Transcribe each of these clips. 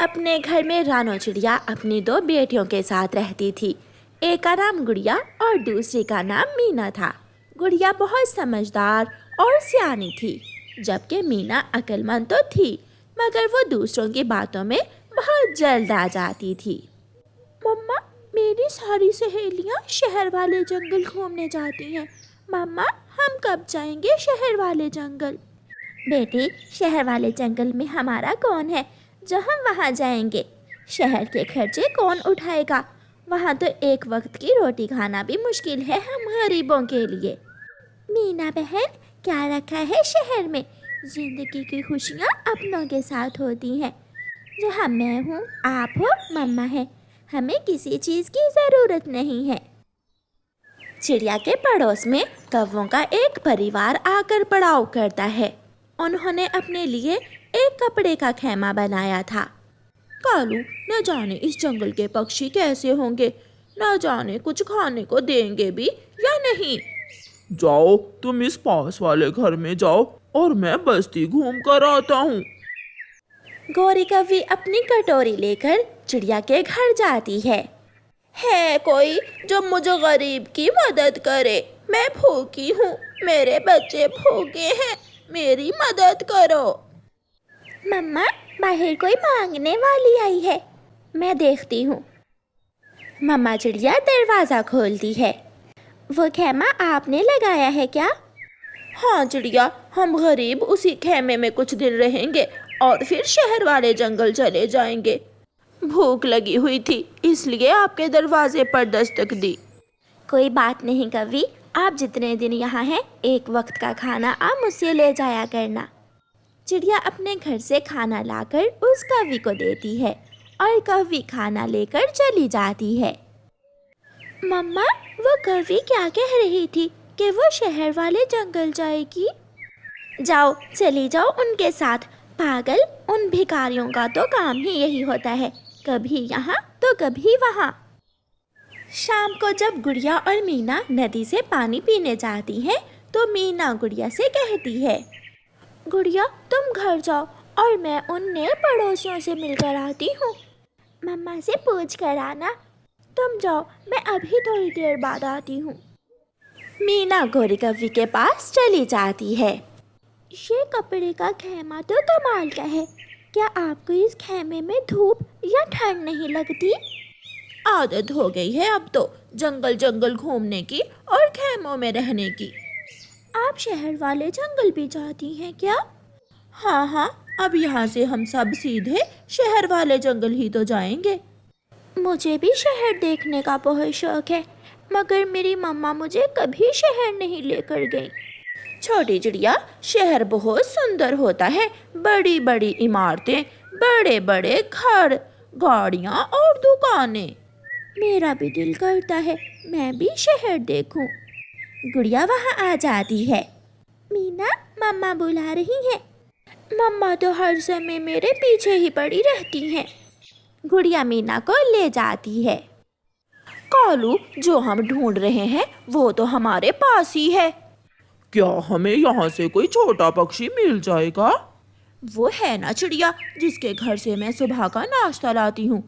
अपने घर में रानो चिड़िया अपनी दो बेटियों के साथ रहती थी। एक का नाम गुड़िया और दूसरी का नाम मीना था। गुड़िया बहुत समझदार और सियानी थी, जबकि मीना अक्लमंद तो थी, मगर वो दूसरों की बातों में बहुत जल्द आ जाती थी। मम्मा, मेरी सारी सहेलियां शहर वाले जंगल घूमने जाती हैं। मम्मा, हम कब जाएंगे शहर वाले जंगल? बेटी, शहर वाले जंगल में हमारा कौन है जो हम वहाँ जाएंगे? शहर के खर्चे कौन उठाएगा? वहाँ तो एक वक्त की रोटी खाना भी मुश्किल है हम गरीबों के लिए। मीना बहन, क्या रखा है शहर में? जिंदगी की खुशियाँ अपनों के साथ होती हैं। जहाँ मैं हूँ, आप हो, मम्मा है, हमें किसी चीज़ की ज़रूरत नहीं है। चिड़िया के पड़ोस में कौवों का एक परिवार आकर पड़ाव करता है। उन्होंने अपने लिए एक कपड़े का खेमा बनाया था। कालू, न जाने इस जंगल के पक्षी कैसे होंगे, न जाने कुछ खाने को देंगे भी या नहीं। जाओ, तुम इस पास वाले घर में जाओ और मैं बस्ती घूम कर आता हूँ। गौरी कौवी अपनी कटोरी लेकर चिड़िया के घर जाती है कोई जो मुझे गरीब की मदद करे? मैं भूखी हूँ, मेरे बच्चे भूखे हैं, मेरी मदद करो। मम्मा, बाहर कोई मांगने वाली आई है, मैं देखती हूँ। मम्मा चिड़िया दरवाज़ा खोलती है। वो खेमा आपने लगाया है क्या? हाँ चिड़िया, हम गरीब उसी खेमे में कुछ दिन रहेंगे और फिर शहर वाले जंगल चले जाएंगे। भूख लगी हुई थी, इसलिए आपके दरवाजे पर दस्तक दी। कोई बात नहीं कवि, आप जितने दिन यहाँ हैं एक वक्त का खाना आप मुझसे ले जाया करना। चिड़िया अपने घर से खाना लाकर उस कवि को देती है और कवि खाना लेकर चली जाती है। मम्मा, वो कवि क्या कह रही थी कि वो शहर वाले जंगल जाएगी? जाओ, चली जाओ उनके साथ। पागल, उन भिखारियों का तो काम ही यही होता है, कभी यहाँ तो कभी वहाँ। शाम को जब गुड़िया और मीना नदी से पानी पीने जाती हैं, तो मीना गुड़िया से कहती है, गुड़िया तुम घर जाओ और मैं उन नए पड़ोसियों से मिलकर आती हूँ। मम्मा से पूछ कर आना। तुम जाओ, मैं अभी थोड़ी देर बाद आती हूँ। मीना गौरी कौवी के पास चली जाती है। ये कपड़े का खेमा तो कमाल का है। क्या आपको इस खेमे में धूप या ठंड नहीं लगती? आदत हो गई है अब तो जंगल जंगल घूमने की और खेमों में रहने की। आप शहर वाले जंगल भी जाती हैं क्या? हाँ हाँ, अब यहाँ से हम सब सीधे शहर वाले जंगल ही तो जाएंगे। मुझे भी शहर देखने का बहुत शौक है, मगर मेरी मम्मा मुझे कभी शहर नहीं लेकर गई। छोटी चिड़िया, शहर बहुत सुंदर होता है। बड़ी बड़ी इमारतें, बड़े बड़े घर, गाड़ियाँ और दुकानें। मेरा भी दिल करता है मैं भी शहर देखूं। गुड़िया वहाँ आ जाती है। मीना, मम्मा बुला रही हैं। मम्मा तो हर समय मेरे पीछे ही पड़ी रहती हैं। गुड़िया मीना को ले जाती है। कालू, जो हम ढूंढ रहे हैं वो तो हमारे पास ही है। क्या हमें यहाँ से कोई छोटा पक्षी मिल जाएगा? वो है ना चिड़िया, जिसके घर से मैं सुबह का नाश्ता लाती हूँ।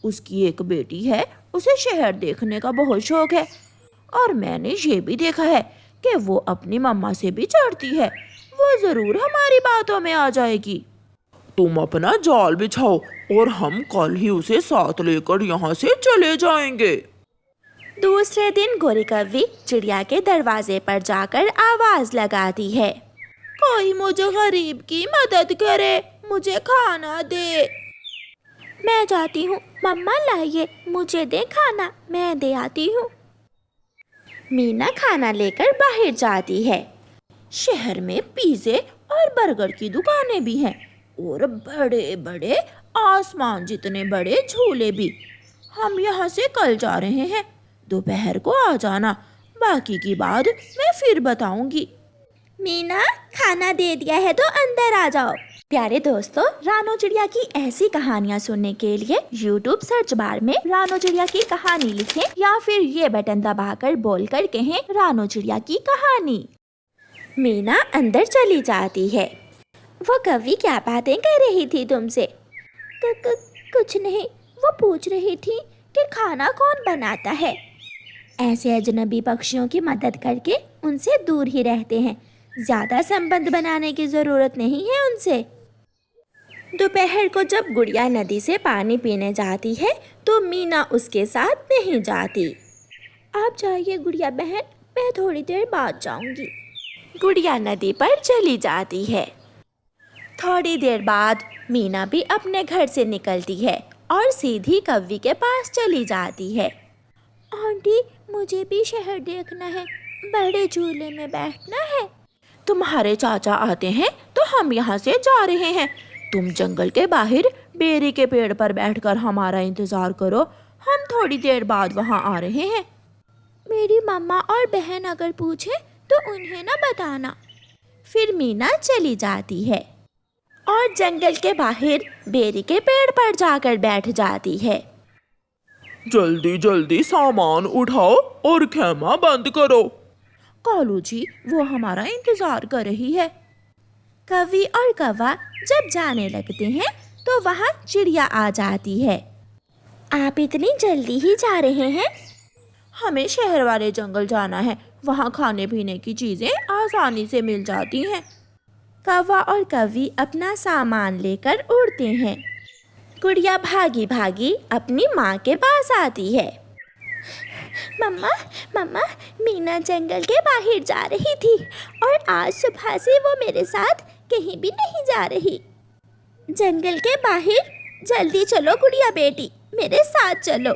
उसकी एक बेटी है, उसे शहर देखने का बहुत शौक है, और मैंने ये भी देखा है कि वो अपनी मम्मा से भी चढ़ती है। वो जरूर हमारी बातों में आ जाएगी। तुम अपना जाल बिछाओ और हम कल ही उसे साथ लेकर यहाँ से चले जाएंगे। दूसरे दिन गौरी कौवी चिड़िया के दरवाजे पर जाकर आवाज लगाती है, कोई मुझे गरीब की मदद करे, मुझे खाना दे। मैं जाती हूँ, मम्मा लाइए, मुझे दे खाना, मैं दे आती हूँ। मीना खाना लेकर बाहर जाती है। शहर में पिज़्ज़े और बर्गर की दुकानें भी हैं और बड़े बड़े आसमान जितने बड़े झूले भी। हम यहाँ से कल जा रहे हैं, दोपहर को आ जाना, बाकी की बात मैं फिर बताऊंगी। मीना, खाना दे दिया है तो अंदर आ जाओ। प्यारे दोस्तों, रानो चिड़िया की ऐसी कहानियाँ सुनने के लिए YouTube सर्च बार में रानो चिड़िया की कहानी लिखें या फिर ये बटन दबाकर बोलकर कहें रानो चिड़िया की कहानी। मीना अंदर चली जाती है। वो कवि क्या बातें कर रही थी तुमसे? कुछ नहीं, वो पूछ रही थी कि खाना कौन बनाता है। ऐसे अजनबी पक्षियों की मदद करके उनसे दूर ही रहते हैं, ज़्यादा संबंध बनाने की ज़रूरत नहीं है उनसे। दोपहर को जब गुड़िया नदी से पानी पीने जाती है तो मीना उसके साथ नहीं जाती। आप जाइए गुड़िया बहन, मैं थोड़ी देर बाद जाऊंगी। गुड़िया नदी पर चली जाती है। थोड़ी देर बाद मीना भी अपने घर से निकलती है और सीधी कव्वी के पास चली जाती है। आंटी, मुझे भी शहर देखना है, बड़े झूले में बैठना है। तुम्हारे चाचा आते हैं तो हम यहाँ से जा रहे हैं। तुम जंगल के बाहर बेरी के पेड़ पर बैठकर हमारा इंतजार करो, हम थोड़ी देर बाद वहाँ आ रहे हैं। मेरी मम्मा और बहन अगर पूछे तो उन्हें ना बताना। फिर मीना चली जाती है और जंगल के बाहर बेरी के पेड़ पर जाकर बैठ जाती है। जल्दी जल्दी सामान उठाओ और खेमा बंद करो। कालू जी, वो हमारा इंतजार कर रही है। कवि और कौवा जब जाने लगते हैं तो वहाँ चिड़िया आ जाती है। आप इतनी जल्दी ही जा रहे हैं? हमें शहर वाले जंगल जाना है, वहाँ खाने पीने की चीज़ें आसानी से मिल जाती हैं। कौवा और कवि अपना सामान लेकर उड़ते हैं। गुड़िया भागी भागी अपनी माँ के पास आती है। मम्मा मम्मा, मीना जंगल के बाहर जा रही थी और आज सुबह से वो मेरे साथ कहीं भी नहीं जा रही। जंगल के बाहर? जल्दी चलो गुड़िया बेटी, मेरे साथ चलो।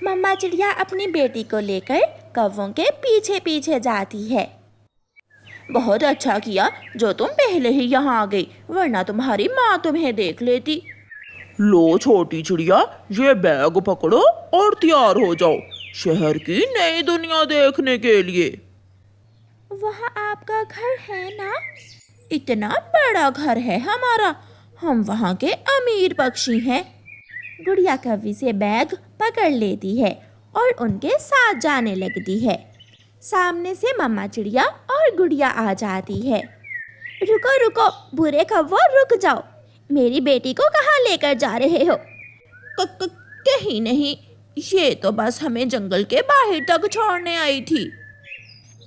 मम्मा चिड़िया अपनी बेटी को लेकर कौवों के पीछे पीछे जाती है। बहुत अच्छा किया जो तुम पहले ही यहाँ आ गई, वरना तुम्हारी माँ तुम्हें देख लेती। लो छोटी चिड़िया, ये बैग पकड़ो और तैयार हो जाओ शहर की नई दुनिया देखने के लिए। वहाँ आपका घर है ना? इतना बड़ा घर है हमारा, हम वहाँ के अमीर पक्षी हैं। गुड़िया कवि से बैग पकड़ लेती है और उनके साथ जाने लगती है। सामने से मम्मा चिड़िया और गुड़िया आ जाती है। रुको रुको बुरे कव्वो, रुक जाओ, मेरी बेटी को कहाँ लेकर जा रहे हो? कहीं नहीं, ये तो बस हमें जंगल के बाहर तक छोड़ने आई थी।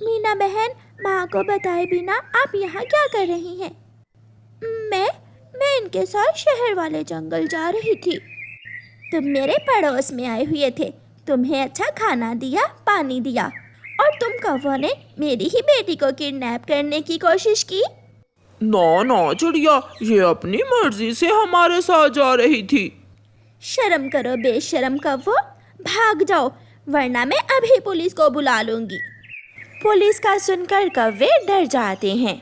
मीना बहन, माँ को बताए बिना आप यहाँ क्या कर रही हैं? मैं इनके साथ शहर वाले जंगल जा रही थी। तुम मेरे पड़ोस में आए हुए थे, तुम्हें अच्छा खाना दिया, पानी दिया, और तुम कौवों ने मेरी ही बेटी को किडनैप करने की कोशिश की। ना ना चिड़िया, ये अपनी मर्जी से हमारे साथ जा रही थी। शर्म करो बेशर्म कौवो, भाग जाओ वरना मैं अभी पुलिस को बुला लूंगी। पुलिस का सुनकर कौवे डर जाते हैं।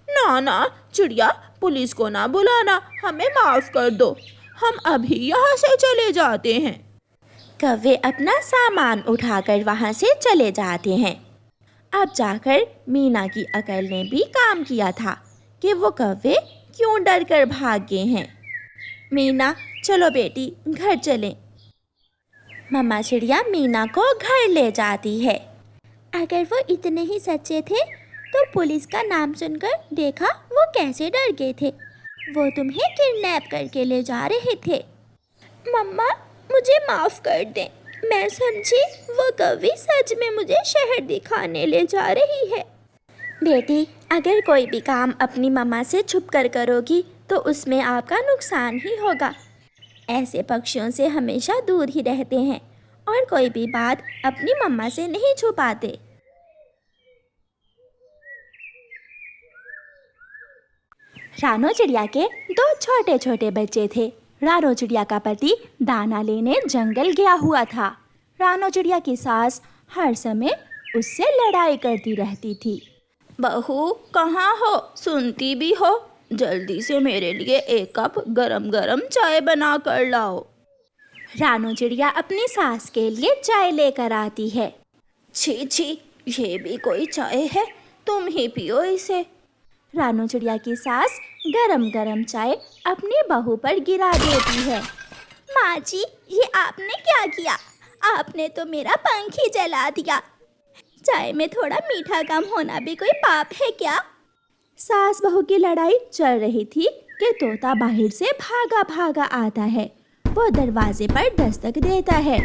ना ना चिड़िया, पुलिस को ना बुलाना, हमें माफ कर दो, हम अभी यहाँ से चले जाते हैं। कौवे अपना सामान उठाकर वहाँ से चले जाते हैं। अब जाकर मीना की अकल ने भी काम किया था कि वो कौवे क्यों डर कर भाग गए हैं। मीना, चलो बेटी घर चलें। मम्मा चिड़िया मीना को घर ले जाती है। अगर वो इतने ही सच्चे थे तो पुलिस का नाम सुनकर देखा वो कैसे डर गए थे। वो तुम्हें किडनैप करके ले जा रहे थे। मम्मा मुझे माफ़ कर दें, मैं समझी वो कवि सच में मुझे शहर दिखाने ले जा रही है। बेटी, अगर कोई भी काम अपनी मम्मा से छुप कर करोगी तो उसमें आपका नुकसान ही होगा। ऐसे पक्षियों से हमेशा दूर ही रहते हैं और कोई भी बात अपनी मम्मा से नहीं छुपाते। रानो चिड़िया के दो छोटे छोटे बच्चे थे। रानो चिड़िया का पति दाना लेने जंगल गया हुआ था। रानो चिड़िया की सास हर समय उससे लड़ाई करती रहती थी। बहू कहाँ हो, सुनती भी हो? जल्दी से मेरे लिए एक कप गरम गरम चाय बना कर लाओ। रानो चिड़िया अपनी सास के लिए चाय लेकर आती है। छी छी, ये भी कोई चाय है, तुम ही पियो इसे। रानो चिड़िया की सास गरम गरम चाय अपनी बहू पर गिरा देती है। माँ जी, ये आपने क्या किया? आपने तो मेरा पंख ही जला दिया। चाय में थोड़ा मीठा कम होना भी कोई पाप है क्या? सास बहू की लड़ाई चल रही थी कि तोता बाहर से भागा भागा आता है। वो दरवाजे पर दस्तक देता है।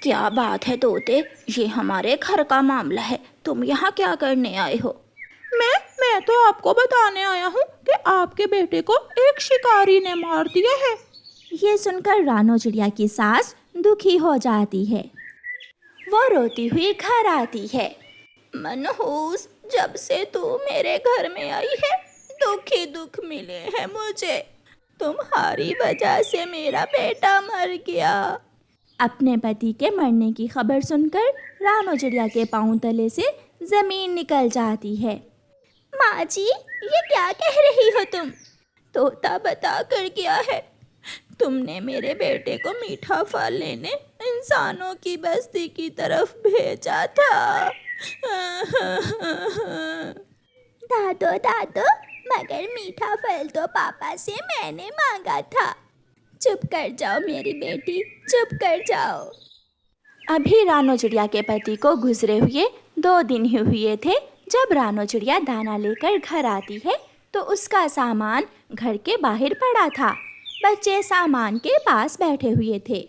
क्या बात है तोते, ये हमारे घर का मामला है, तुम यहाँ क्या करने आए हो? मैं तो आपको बताने आया हूँ कि आपके बेटे को एक शिकारी ने मार दिया है। ये सुनकर रानो चिड़िया की सास दुखी हो जाती है। वो रोती हुई घर आती है। मनहूस, जब से तू मेरे घर में आई है दुख ही दुख मिले हैं मुझे। तुम्हारी वजह से मेरा बेटा मर गया। अपने पति के मरने की खबर सुनकर रानो चिड़िया के पांव तले से जमीन निकल जाती है। माँ जी, ये क्या कह रही हो तुम? तोता बता कर गया है, तुमने मेरे बेटे को मीठा फल लेने इंसानों की बस्ती की तरफ भेजा था। दादो दादो, मगर मीठा फल तो पापा से मैंने मांगा था। चुप कर जाओ मेरी बेटी, चुप कर जाओ। अभी रानो चिड़िया के पति को गुजरे हुए 2 दिन ही हुए थे जब रानो चिड़िया दाना लेकर घर आती है तो उसका सामान घर के बाहर पड़ा था। बच्चे सामान के पास बैठे हुए थे।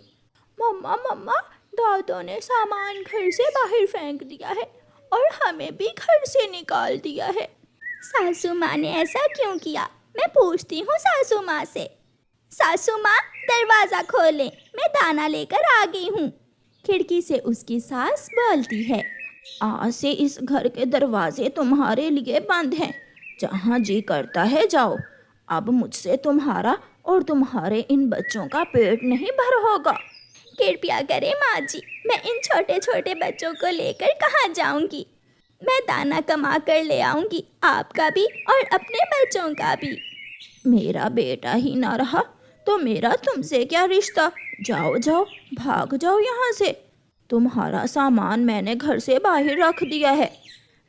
मम्मा मम्मा, दादो ने सामान घर से बाहर फेंक दिया है और हमें भी घर से निकाल दिया है। सासू माँ ने ऐसा क्यों किया? मैं पूछती हूँ सासू माँ से। सासू माँ, दरवाज़ा खोलें, मैं दाना लेकर आ गई हूँ। खिड़की से उसकी सास बोलती है। आज से इस घर के दरवाजे तुम्हारे लिए बंद हैं, जहाँ जी करता है जाओ। अब मुझसे तुम्हारा और तुम्हारे इन बच्चों का पेट नहीं भर होगा। कृपया करें माँ जी, मैं इन छोटे छोटे बच्चों को लेकर कहाँ जाऊँगी? मैं दाना कमा कर ले आऊँगी, आपका भी और अपने बच्चों का भी। मेरा बेटा ही ना रहा तो मेरा तुमसे क्या रिश्ता? जाओ जाओ, भाग जाओ यहाँ से। तुम्हारा सामान मैंने घर से बाहर रख दिया है।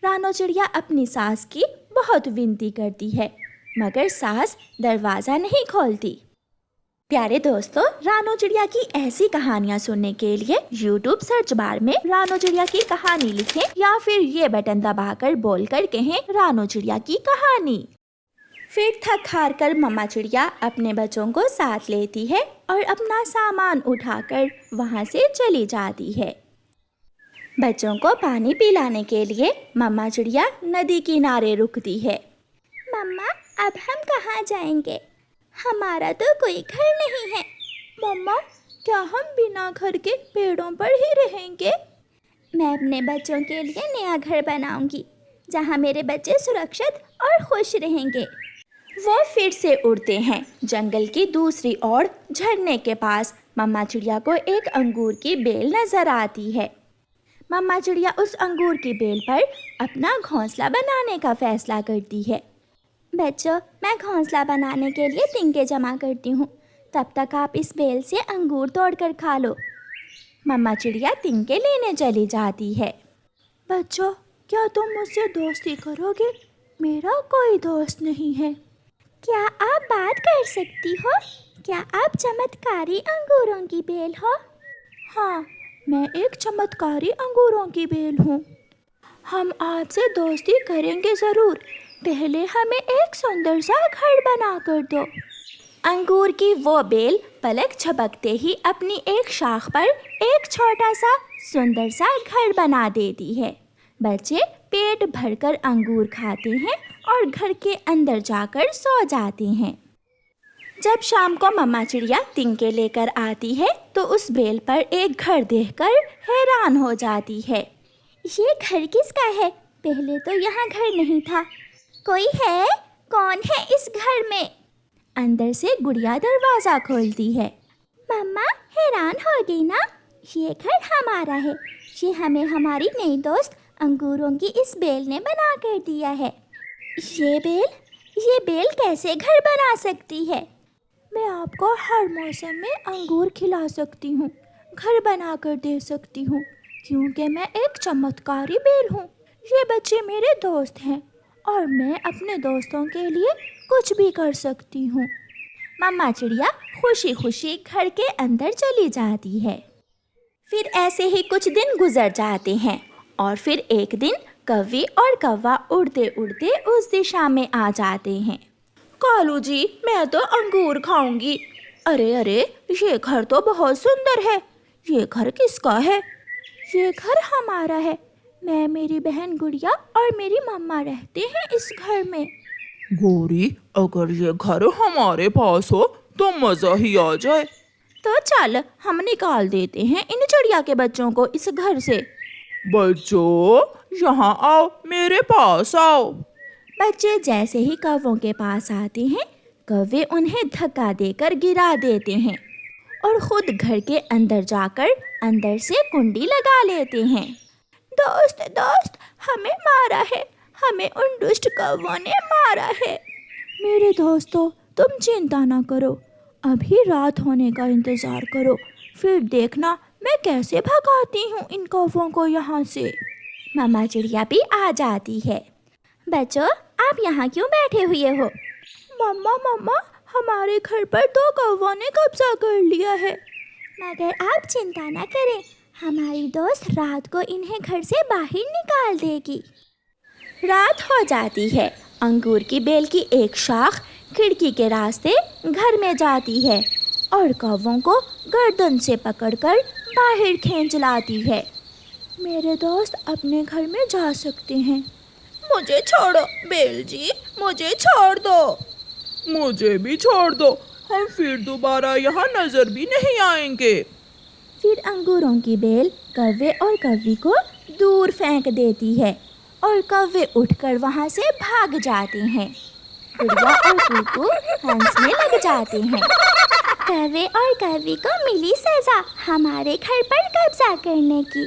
रानो चिड़िया अपनी सास की बहुत विनती करती है मगर सास दरवाज़ा नहीं खोलती। प्यारे दोस्तों, रानो चिड़िया की ऐसी कहानियाँ सुनने के लिए YouTube सर्च बार में रानो चिड़िया की कहानी लिखें या फिर ये बटन दबाकर बोलकर कहें रानो चिड़िया की कहानी। फिर थक हार कर मम्मा चिड़िया अपने बच्चों को साथ लेती है और अपना सामान उठाकर वहाँ से चली जाती है। बच्चों को पानी पिलाने के लिए मम्मा चिड़िया नदी किनारे रुकती है। मम्मा, अब हम कहाँ जाएंगे? हमारा तो कोई घर नहीं है। मम्मा, क्या हम बिना घर के पेड़ों पर ही रहेंगे? मैं अपने बच्चों के लिए नया घर बनाऊंगी जहाँ मेरे बच्चे सुरक्षित और खुश रहेंगे। वो फिर से उड़ते हैं। जंगल की दूसरी ओर झरने के पास मम्मा चिड़िया को एक अंगूर की बेल नजर आती है। मम्मा चिड़िया उस अंगूर की बेल पर अपना घोंसला बनाने का फैसला करती है। बच्चों, मैं घोंसला बनाने के लिए तिनके जमा करती हूँ, तब तक आप इस बेल से अंगूर तोड़कर खा लो। मम्मा चिड़िया तिनके लेने चली जाती है। बच्चों, क्या तुम मुझसे दोस्ती करोगे? मेरा कोई दोस्त नहीं है। क्या आप बात कर सकती हो? क्या आप चमत्कारी अंगूरों की बेल हो? हाँ, मैं एक चमत्कारी अंगूरों की बेल हूँ। हम आपसे दोस्ती करेंगे ज़रूर, पहले हमें एक सुंदर सा घर बना कर दो। अंगूर की वो बेल पलक झपकते ही अपनी एक शाख पर एक छोटा सा सुंदर सा घर बना देती है। बच्चे पेट भरकर अंगूर खाते हैं और घर के अंदर जाकर सो जाते हैं। जब शाम को मम्मा चिड़िया तिनके लेकर आती है तो उस बेल पर एक घर देखकर हैरान हो जाती है। ये घर किसका है? पहले तो यहाँ घर नहीं था। कोई है? कौन है इस घर में? अंदर से गुड़िया दरवाज़ा खोलती है। मम्मा, हैरान हो गई ना? ये घर हमारा है। ये हमें हमारी नई दोस्त अंगूरों की इस बेल ने बना कर दिया है। ये बेल कैसे घर बना सकती है? मैं आपको हर मौसम में अंगूर खिला सकती हूँ, घर बना कर दे सकती हूँ, क्योंकि मैं एक चमत्कारी बेल हूँ। ये बच्चे मेरे दोस्त हैं और मैं अपने दोस्तों के लिए कुछ भी कर सकती हूँ। मम्मा चिड़िया खुशी खुशी घर के अंदर चली जाती है। फिर ऐसे ही कुछ दिन गुजर जाते हैं और फिर एक दिन कौवे और कौवा उड़ते उड़ते उस दिशा में आ जाते हैं। कालू जी, मैं तो अंगूर खाऊंगी। अरे अरे, ये घर तो बहुत सुंदर है। ये घर किसका है? ये घर हमारा है। मैं, मेरी बहन गुड़िया और मेरी मम्मा रहते हैं इस घर में। गौरी, अगर ये घर हमारे पास हो तो मजा ही आ जाए। तो चल, हम निकाल देते हैं इन चिड़िया के बच्चों को इस घर से। बच्चों, यहाँ आओ, मेरे पास आओ। बच्चे जैसे ही कौवों के पास आते हैं, कौवे उन्हें धक्का देकर गिरा देते हैं और खुद घर के अंदर जाकर अंदर से कुंडी लगा लेते हैं। दोस्त दोस्त, हमें मारा है, हमें उन दुष्ट कौवों ने मारा है। मेरे दोस्तों, तुम चिंता ना करो, अभी रात होने का इंतजार करो, फिर देखना मैं कैसे भगाती हूँ इन कौवों को यहाँ से। मामा चिड़िया भी आ जाती है। बच्चों, आप यहाँ क्यों बैठे हुए हो? मम्मा मम्मा, हमारे घर पर दो कौवों ने कब्जा कर लिया है। मगर आप चिंता ना करें, हमारी दोस्त रात को इन्हें घर से बाहर निकाल देगी। रात हो जाती है। अंगूर की बेल की एक शाख खिड़की के रास्ते घर में जाती है और कौवों को गर्दन से पकड़कर बाहर खींच लाती है। मेरे दोस्त अपने घर में जा सकते हैं। मुझे छोड़ो बेल जी, मुझे छोड़ दो। मुझे भी छोड़ दो, हम फिर दोबारा यहाँ नजर भी नहीं आएंगे। फिर अंगूरों की बेल कौवे और कौवी को दूर फेंक देती है और कौवे उठकर वहाँ से भाग जाते हैं। गुड़िया और कुकू हंसने लग जाते हैं। कौवे और कौवी को मिली सजा हमारे घर पर कब्जा करने की।